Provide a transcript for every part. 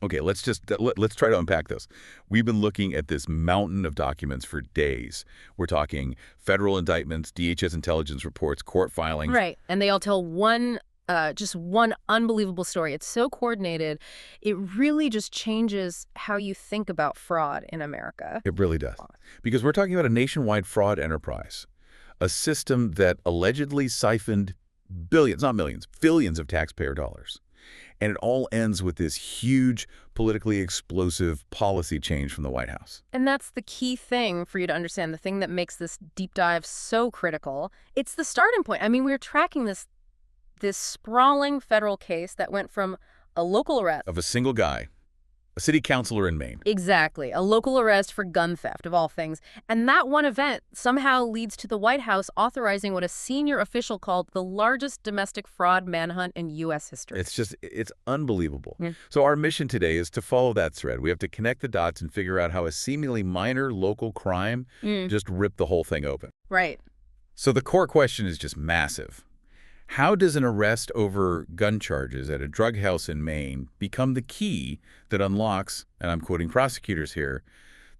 Okay, let's try to unpack this. We've been looking at this mountain of documents for days. We're talking federal indictments, DHS intelligence reports, court filings. Right. And they all tell just one unbelievable story. It's so coordinated. It really just changes how you think about fraud in America. It really does. Because we're talking about a nationwide fraud enterprise, a system that allegedly siphoned billions, not millions, billions of taxpayer dollars. And it all ends with this huge, politically explosive policy change from the White House. And that's the key thing for you to understand, the thing that makes this deep dive so critical. It's the starting point. I mean, we're tracking this sprawling federal case that went from a local arrest. Of a single guy, a city councilor in Maine. Exactly. A local arrest for gun theft, of all things. And that one event somehow leads to the White House authorizing what a senior official called the largest domestic fraud manhunt in U.S. history. It's unbelievable. Yeah. So our mission today is to follow that thread. We have to connect the dots and figure out how a seemingly minor local crime just ripped the whole thing open. Right. So the core question is just massive. How does an arrest over gun charges at a drug house in Maine become the key that unlocks, and I'm quoting prosecutors here,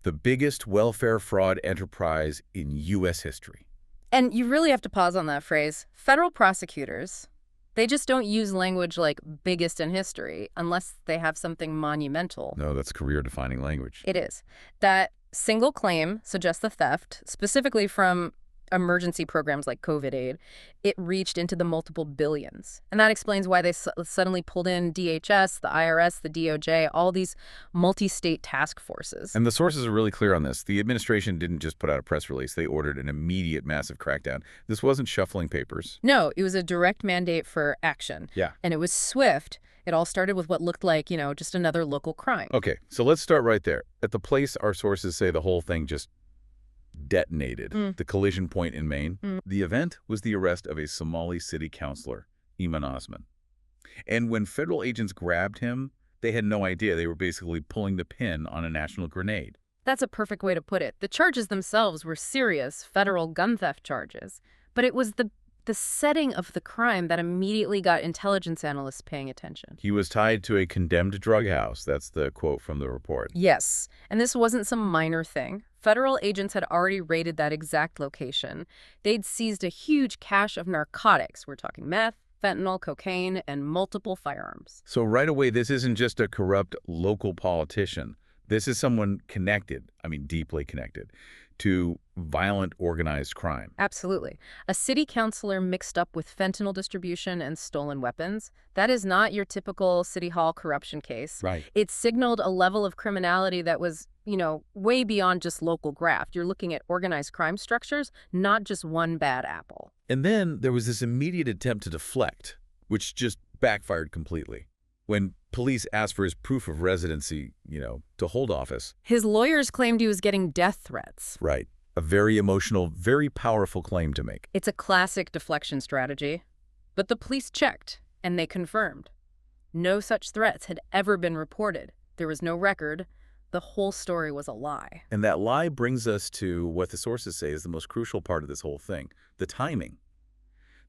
the biggest welfare fraud enterprise in U.S. history? And you really have to pause on that phrase. Federal prosecutors, they just don't use language like biggest in history unless they have something monumental. No, that's career-defining language. It is. That single claim suggests the theft, specifically from emergency programs like COVID aid. It reached into the multiple billions. And that explains why they suddenly pulled in DHS, the IRS, the DOJ, all these multi-state task forces. And the sources are really clear on this. The administration didn't just put out a press release. They ordered an immediate massive crackdown. This wasn't shuffling papers. No, it was a direct mandate for action. Yeah. And it was swift. It all started with what looked like, just another local crime. Okay, so let's start right there. At the place our sources say the whole thing just detonated, the collision point in Maine. The event was the arrest of a Somali city councilor, Ilhan Osman. And when federal agents grabbed him, they had no idea they were basically pulling the pin on a national grenade. That's a perfect way to put it. The charges themselves were serious federal gun theft charges, but it was the setting of the crime that immediately got intelligence analysts paying attention. He was tied to a condemned drug house. That's the quote from the report. Yes, and this wasn't some minor thing. Federal agents had already raided that exact location. They'd seized a huge cache of narcotics. We're talking meth, fentanyl, cocaine, and multiple firearms. So right away, this isn't just a corrupt local politician. This is someone connected, deeply connected, to violent organized crime. Absolutely. A city councilor mixed up with fentanyl distribution and stolen weapons. That is not your typical city hall corruption case. Right. It signaled a level of criminality that was, way beyond just local graft. You're looking at organized crime structures, not just one bad apple. And then there was this immediate attempt to deflect, which just backfired completely. When police asked for his proof of residency, to hold office. His lawyers claimed he was getting death threats. Right. A very emotional, very powerful claim to make. It's a classic deflection strategy. But the police checked, and they confirmed. No such threats had ever been reported. There was no record. The whole story was a lie. And that lie brings us to what the sources say is the most crucial part of this whole thing, the timing.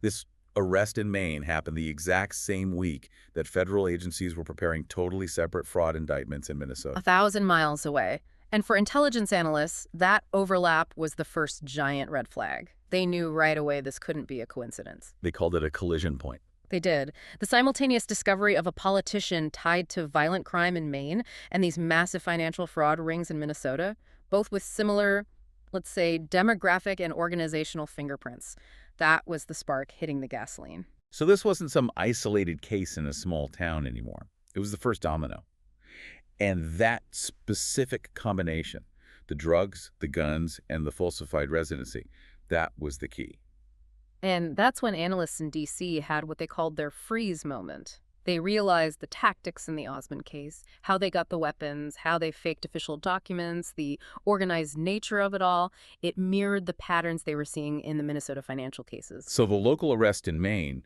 This arrest in Maine happened the exact same week that federal agencies were preparing totally separate fraud indictments in Minnesota. 1,000 miles away. And for intelligence analysts, that overlap was the first giant red flag. They knew right away this couldn't be a coincidence. They called it a collision point. They did. The simultaneous discovery of a politician tied to violent crime in Maine and these massive financial fraud rings in Minnesota, both with similar, let's say, demographic and organizational fingerprints. That was the spark hitting the gasoline. So this wasn't some isolated case in a small town anymore. It was the first domino. And that specific combination, the drugs, the guns, and the falsified residency, that was the key. And that's when analysts in D.C. had what they called their freeze moment. They realized the tactics in the Osmond case, how they got the weapons, how they faked official documents, the organized nature of it all. It mirrored the patterns they were seeing in the Minnesota financial cases. So the local arrest in Maine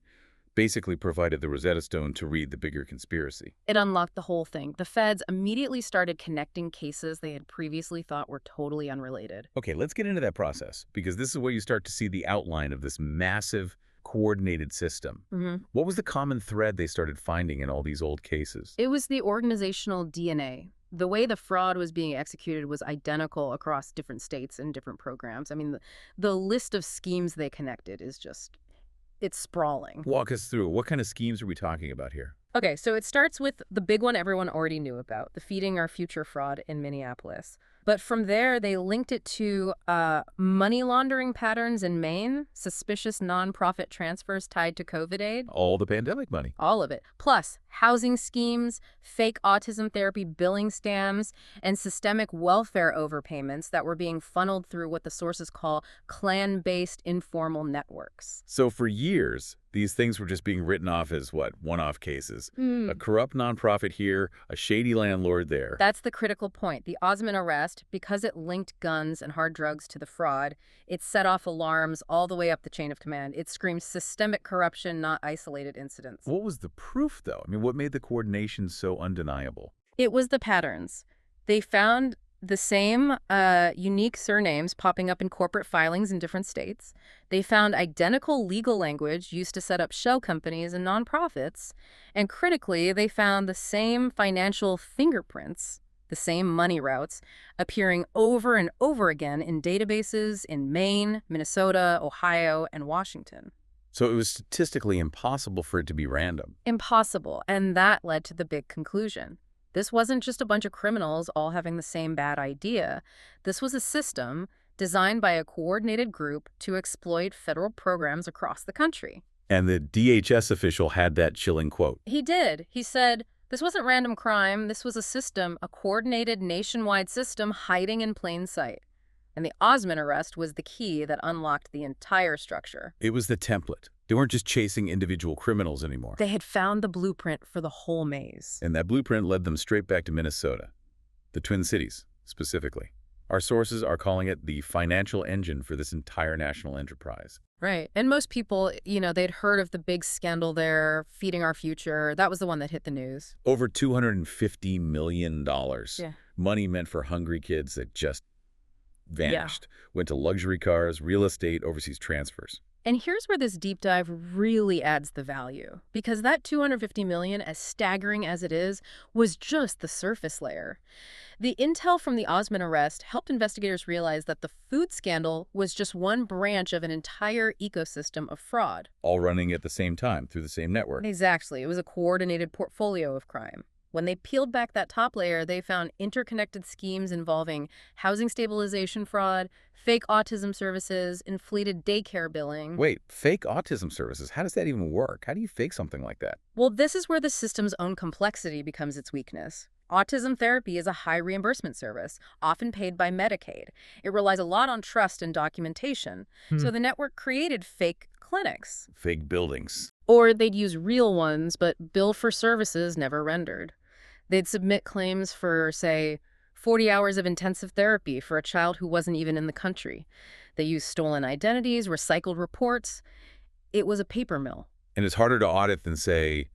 basically provided the Rosetta Stone to read the bigger conspiracy. It unlocked the whole thing. The feds immediately started connecting cases they had previously thought were totally unrelated. Okay, let's get into that process, because this is where you start to see the outline of this massive coordinated system. What was the common thread they started finding in all these old cases? It was the organizational DNA. The way the fraud was being executed was identical across different states and different programs. I mean, the list of schemes they connected is just, it's sprawling. Walk us through. What kind of schemes are we talking about here? Okay, so it starts with the big one everyone already knew about, the Feeding Our Future fraud in Minneapolis. But from there, they linked it to money laundering patterns in Maine, suspicious nonprofit transfers tied to COVID aid. All the pandemic money. All of it. Plus, housing schemes, fake autism therapy billing scams, and systemic welfare overpayments that were being funneled through what the sources call clan-based informal networks. So for years, these things were just being written off as, what, one-off cases. A corrupt nonprofit here, a shady landlord there. That's the critical point. The Osmond arrest, because it linked guns and hard drugs to the fraud, it set off alarms all the way up the chain of command. It screamed systemic corruption, not isolated incidents. What was the proof, though? I mean, what made the coordination so undeniable? It was the patterns. They found the same unique surnames popping up in corporate filings in different states. They found identical legal language used to set up shell companies and nonprofits. And critically, they found the same financial fingerprints, the same money routes, appearing over and over again in databases in Maine, Minnesota, Ohio, and Washington. So it was statistically impossible for it to be random. Impossible. And that led to the big conclusion. This wasn't just a bunch of criminals all having the same bad idea. This was a system designed by a coordinated group to exploit federal programs across the country. And the DHS official had that chilling quote. He did. He said, "This wasn't random crime. This was a system, a coordinated nationwide system hiding in plain sight." And the Osmond arrest was the key that unlocked the entire structure. It was the template. They weren't just chasing individual criminals anymore. They had found the blueprint for the whole maze. And that blueprint led them straight back to Minnesota, the Twin Cities, specifically. Our sources are calling it the financial engine for this entire national enterprise. Right. And most people, they'd heard of the big scandal there, Feeding Our Future. That was the one that hit the news. Over $250 million. Yeah. Money meant for hungry kids that just vanished. Went to luxury cars, real estate, overseas transfers. And here's where this deep dive really adds the value. Because that $250 million, as staggering as it is, was just the surface layer. The intel from the Osmond arrest helped investigators realize that the food scandal was just one branch of an entire ecosystem of fraud. All running at the same time through the same network. Exactly. It was a coordinated portfolio of crime. When they peeled back that top layer, they found interconnected schemes involving housing stabilization fraud, fake autism services, inflated daycare billing. Wait, fake autism services? How does that even work? How do you fake something like that? Well, this is where the system's own complexity becomes its weakness. Autism therapy is a high reimbursement service, often paid by Medicaid. It relies a lot on trust and documentation. So the network created fake clinics. Fake buildings. Or they'd use real ones, but bill for services never rendered. They'd submit claims for, say, 40 hours of intensive therapy for a child who wasn't even in the country. They used stolen identities, recycled reports. It was a paper mill. And it's harder to audit than, say,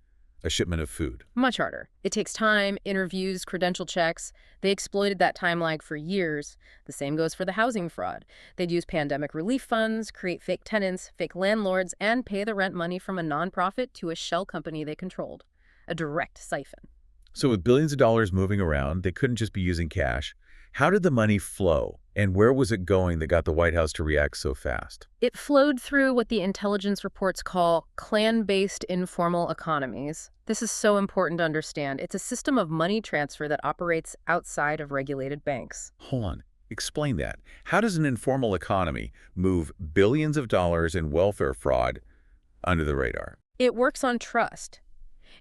a shipment of food. Much harder. It takes time, interviews, credential checks. They exploited that time lag for years. The same goes for the housing fraud. They'd use pandemic relief funds, create fake tenants, fake landlords, and pay the rent money from a nonprofit to a shell company they controlled. A direct siphon. So with billions of dollars moving around, they couldn't just be using cash. How did the money flow? And where was it going that got the White House to react so fast? It flowed through what the intelligence reports call clan-based informal economies. This is so important to understand. It's a system of money transfer that operates outside of regulated banks. Hold on. Explain that. How does an informal economy move billions of dollars in welfare fraud under the radar? It works on trust.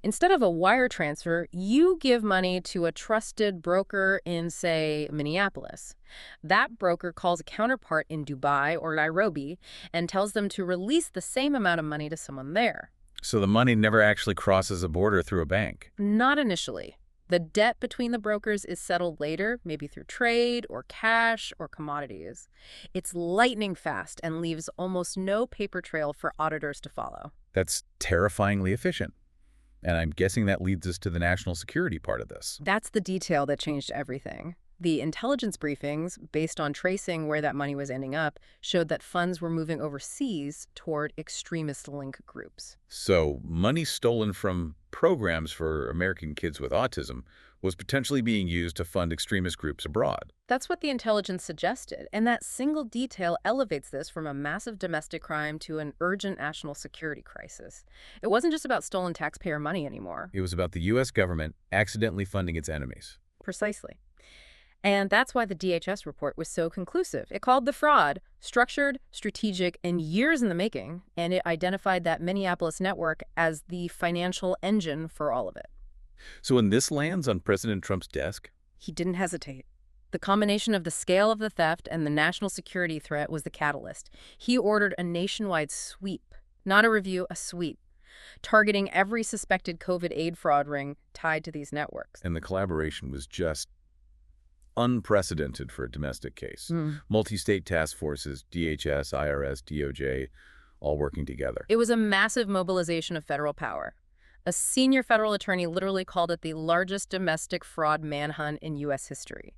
Instead of a wire transfer, you give money to a trusted broker in, say, Minneapolis. That broker calls a counterpart in Dubai or Nairobi and tells them to release the same amount of money to someone there. So the money never actually crosses a border through a bank? Not initially. The debt between the brokers is settled later, maybe through trade or cash or commodities. It's lightning fast and leaves almost no paper trail for auditors to follow. That's terrifyingly efficient. And I'm guessing that leads us to the national security part of this. That's the detail that changed everything. The intelligence briefings, based on tracing where that money was ending up, showed that funds were moving overseas toward extremist link groups. So money stolen from programs for American kids with autism was potentially being used to fund extremist groups abroad. That's what the intelligence suggested, and that single detail elevates this from a massive domestic crime to an urgent national security crisis. It wasn't just about stolen taxpayer money anymore. It was about the U.S. government accidentally funding its enemies. Precisely. And that's why the DHS report was so conclusive. It called the fraud structured, strategic, and years in the making, and it identified that Minneapolis network as the financial engine for all of it. So when this lands on President Trump's desk, He didn't hesitate. The combination of the scale of the theft and the national security threat was the catalyst. He ordered a nationwide sweep, not a review, a sweep, targeting every suspected COVID aid fraud ring tied to these networks. and the collaboration was just unprecedented for a domestic case. Multi-state task forces, DHS, IRS, DOJ, all working together. It was a massive mobilization of federal power. A senior federal attorney literally called it the largest domestic fraud manhunt in U.S. history.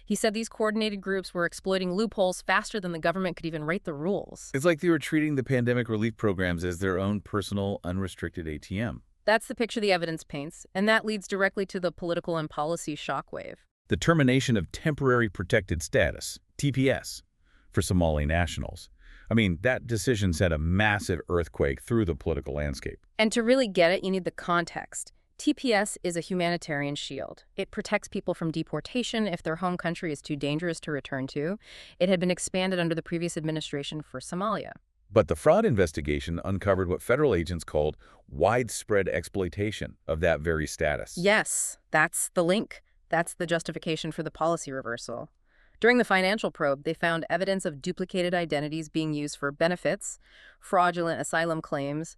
He said these coordinated groups were exploiting loopholes faster than the government could even write the rules. It's like they were treating the pandemic relief programs as their own personal, unrestricted ATM. That's the picture the evidence paints, and that leads directly to the political and policy shockwave. The termination of temporary protected status, TPS, for Somali nationals. I mean, that decision sent a massive earthquake through the political landscape. And to really get it, you need the context. TPS is a humanitarian shield. It protects people from deportation if their home country is too dangerous to return to. It had been expanded under the previous administration for Somalia. But the fraud investigation uncovered what federal agents called widespread exploitation of that very status. Yes, that's the link. That's the justification for the policy reversal. During the financial probe, they found evidence of duplicated identities being used for benefits, fraudulent asylum claims,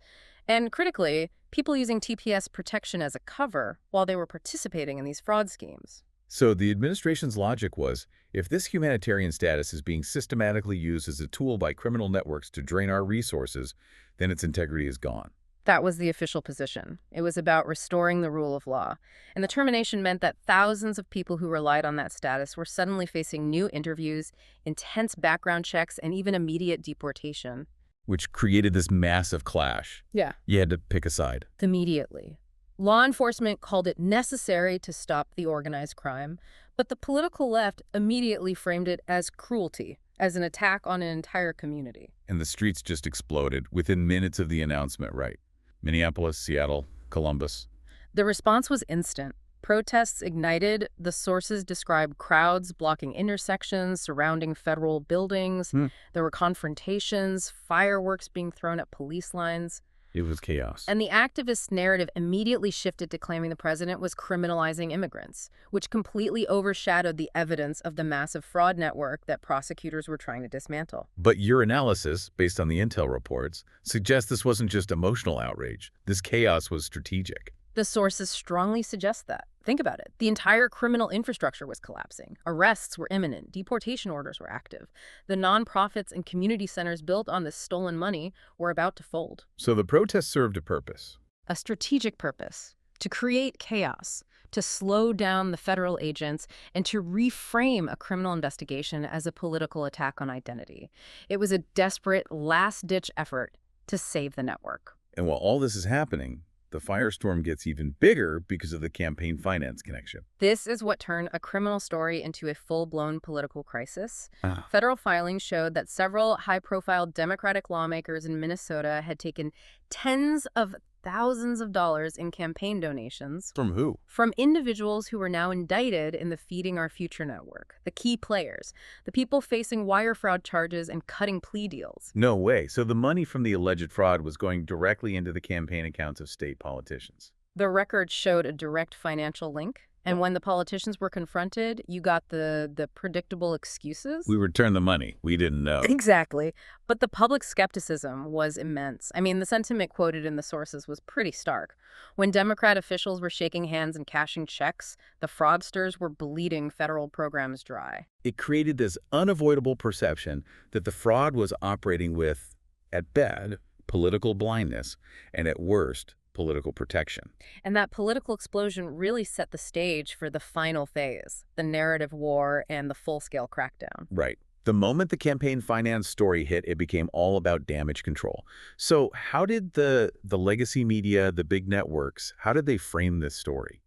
and critically, people using TPS protection as a cover while they were participating in these fraud schemes. So the administration's logic was, if this humanitarian status is being systematically used as a tool by criminal networks to drain our resources, then its integrity is gone. That was the official position. It was about restoring the rule of law. And the termination meant that thousands of people who relied on that status were suddenly facing new interviews, intense background checks, and even immediate deportation. Which created this massive clash. Yeah. You had to pick a side. Immediately. Law enforcement called it necessary to stop the organized crime, but the political left immediately framed it as cruelty, as an attack on an entire community. And the streets just exploded within minutes of the announcement, right? Minneapolis, Seattle, Columbus. The response was instant. Protests ignited. The sources described crowds blocking intersections surrounding federal buildings. There were confrontations, fireworks being thrown at police lines. It was chaos. And the activist narrative immediately shifted to claiming the president was criminalizing immigrants, which completely overshadowed the evidence of the massive fraud network that prosecutors were trying to dismantle. But your analysis, based on the intel reports, suggests this wasn't just emotional outrage. This chaos was strategic. The sources strongly suggest that. Think about it. The entire criminal infrastructure was collapsing. Arrests were imminent. Deportation orders were active. The nonprofits and community centers built on this stolen money were about to fold. So the protest served a purpose. A strategic purpose. To create chaos. To slow down the federal agents, and to reframe a criminal investigation as a political attack on identity. It was a desperate, last-ditch effort to save the network. And while all this is happening, the firestorm gets even bigger because of the campaign finance connection. This is what turned a criminal story into a full-blown political crisis. Federal filings showed that several high-profile Democratic lawmakers in Minnesota had taken tens of thousands of dollars in campaign donations. From who? From individuals who were now indicted in the Feeding Our Future network, the key players, the people facing wire fraud charges and cutting plea deals. No way. So the money from the alleged fraud was going directly into the campaign accounts of state politicians. The record showed a direct financial link. And when the politicians were confronted, you got the predictable excuses. We returned the money. We didn't know. Exactly. But the public skepticism was immense. I mean, the sentiment quoted in the sources was pretty stark. When Democrat officials were shaking hands and cashing checks, the fraudsters were bleeding federal programs dry. It created this unavoidable perception that the fraud was operating with, at best, political blindness, and at worst, political protection. And that political explosion really set the stage for the final phase, the narrative war and the full-scale crackdown. Right. The moment the campaign finance story hit, it became all about damage control. So how did the legacy media, the big networks, how did they frame this story?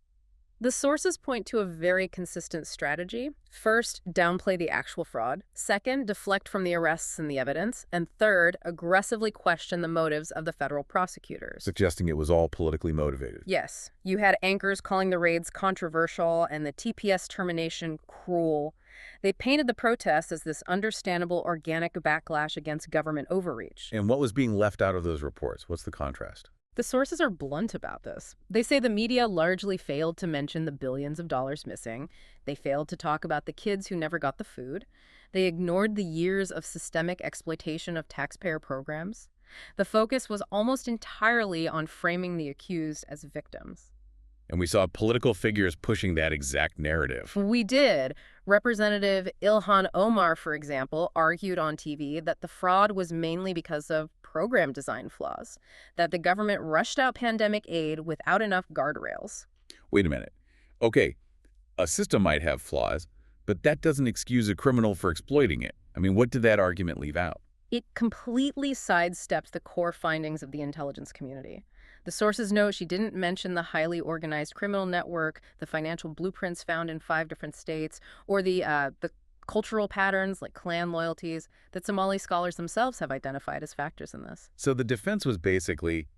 The sources point to a very consistent strategy. First, downplay the actual fraud. Second, deflect from the arrests and the evidence. And third, aggressively question the motives of the federal prosecutors. Suggesting it was all politically motivated. Yes, you had anchors calling the raids controversial and the TPS termination cruel. They painted the protests as this understandable organic backlash against government overreach. And what was being left out of those reports? What's the contrast? The sources are blunt about this. They say the media largely failed to mention the billions of dollars missing. They failed to talk about the kids who never got the food. They ignored the years of systemic exploitation of taxpayer programs. The focus was almost entirely on framing the accused as victims. And we saw political figures pushing that exact narrative. We did. Representative Ilhan Omar, for example, argued on TV that the fraud was mainly because of program design flaws, that the government rushed out pandemic aid without enough guardrails. Wait a minute. Okay, a system might have flaws, but that doesn't excuse a criminal for exploiting it. I mean, what did that argument leave out? It completely sidesteps the core findings of the intelligence community. The sources note she didn't mention the highly organized criminal network, the financial blueprints found in 5 different states, or the cultural patterns like clan loyalties that Somali scholars themselves have identified as factors in this. So the defense was basically,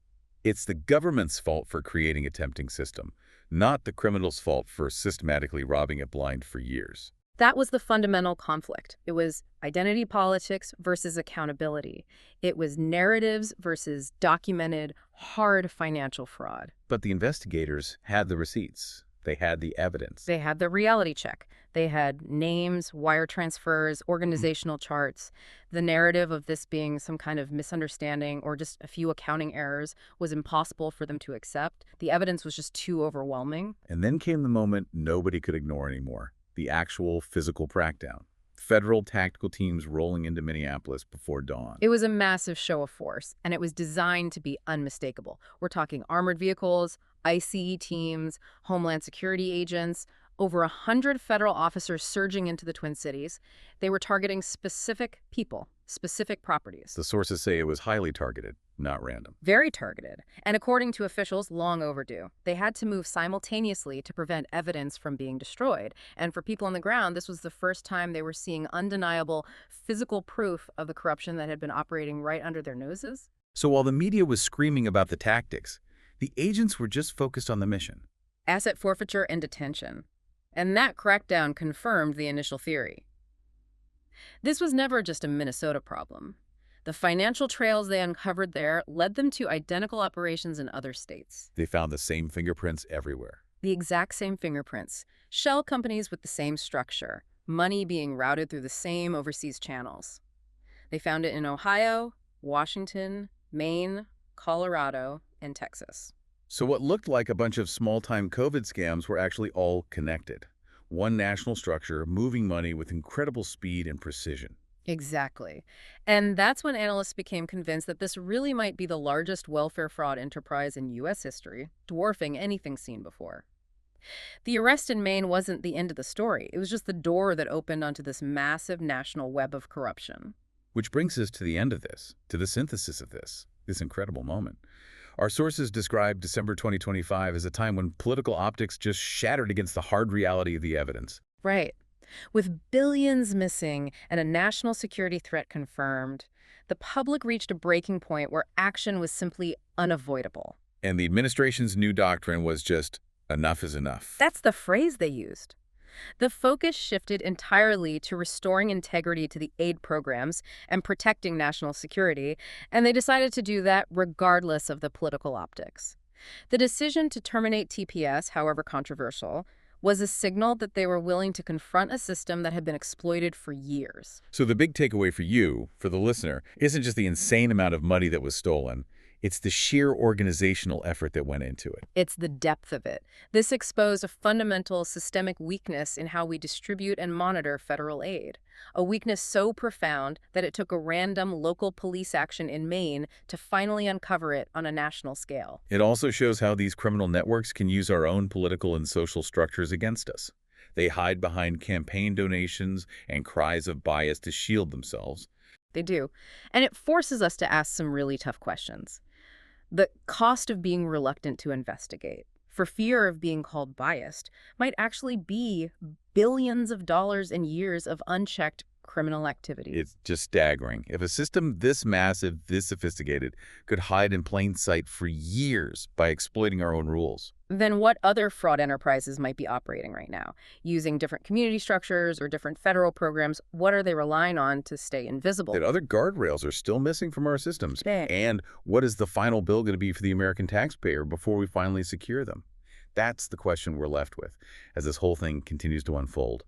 it's the government's fault for creating a tempting system, not the criminal's fault for systematically robbing it blind for years. That was the fundamental conflict. It was identity politics versus accountability. It was narratives versus documented, hard financial fraud. But the investigators had the receipts. They had the evidence. They had the reality check. They had names, wire transfers, organizational charts. The narrative of this being some kind of misunderstanding or just a few accounting errors was impossible for them to accept. The evidence was just too overwhelming. And then came the moment nobody could ignore anymore, the actual physical crackdown. Federal tactical teams rolling into Minneapolis before dawn. It was a massive show of force, and it was designed to be unmistakable. We're talking armored vehicles, ICE teams, Homeland Security agents, over 100 federal officers surging into the Twin Cities. They were targeting specific people, specific properties. The sources say it was highly targeted, not random. Very targeted, and according to officials, long overdue. They had to move simultaneously to prevent evidence from being destroyed. And for people on the ground, this was the first time they were seeing undeniable physical proof of the corruption that had been operating right under their noses. So while the media was screaming about the tactics, the agents were just focused on the mission. Asset forfeiture and detention. And that crackdown confirmed the initial theory. This was never just a Minnesota problem. The financial trails they uncovered there led them to identical operations in other states. They found the same fingerprints everywhere. The exact same fingerprints. Shell companies with the same structure. Money being routed through the same overseas channels. They found it in Ohio, Washington, Maine, Colorado, and Texas. So what looked like a bunch of small-time COVID scams were actually all connected. One national structure moving money with incredible speed and precision. Exactly. And that's when analysts became convinced that this really might be the largest welfare fraud enterprise in U.S. history, dwarfing anything seen before. The arrest in Maine wasn't the end of the story. It was just the door that opened onto this massive national web of corruption. Which brings us to the end of this, to the synthesis of this incredible moment. Our sources describe December 2025 as a time when political optics just shattered against the hard reality of the evidence. Right. With billions missing and a national security threat confirmed, the public reached a breaking point where action was simply unavoidable. And the administration's new doctrine was just, enough is enough. That's the phrase they used. The focus shifted entirely to restoring integrity to the aid programs and protecting national security, and they decided to do that regardless of the political optics. The decision to terminate TPS, however controversial, was a signal that they were willing to confront a system that had been exploited for years. So the big takeaway for you, for the listener, isn't just the insane amount of money that was stolen. It's the sheer organizational effort that went into it. It's the depth of it. This exposed a fundamental systemic weakness in how we distribute and monitor federal aid. A weakness so profound that it took a random local police action in Maine to finally uncover it on a national scale. It also shows how these criminal networks can use our own political and social structures against us. They hide behind campaign donations and cries of bias to shield themselves. They do. And it forces us to ask some really tough questions. The cost of being reluctant to investigate, for fear of being called biased, might actually be billions of dollars and years of unchecked criminal activity. It's just staggering. If a system this massive, this sophisticated, could hide in plain sight for years by exploiting our own rules. Then what other fraud enterprises might be operating right now? Using different community structures or different federal programs, what are they relying on to stay invisible? That other guardrails are still missing from our systems. Dang. And what is the final bill going to be for the American taxpayer before we finally secure them? That's the question we're left with as this whole thing continues to unfold.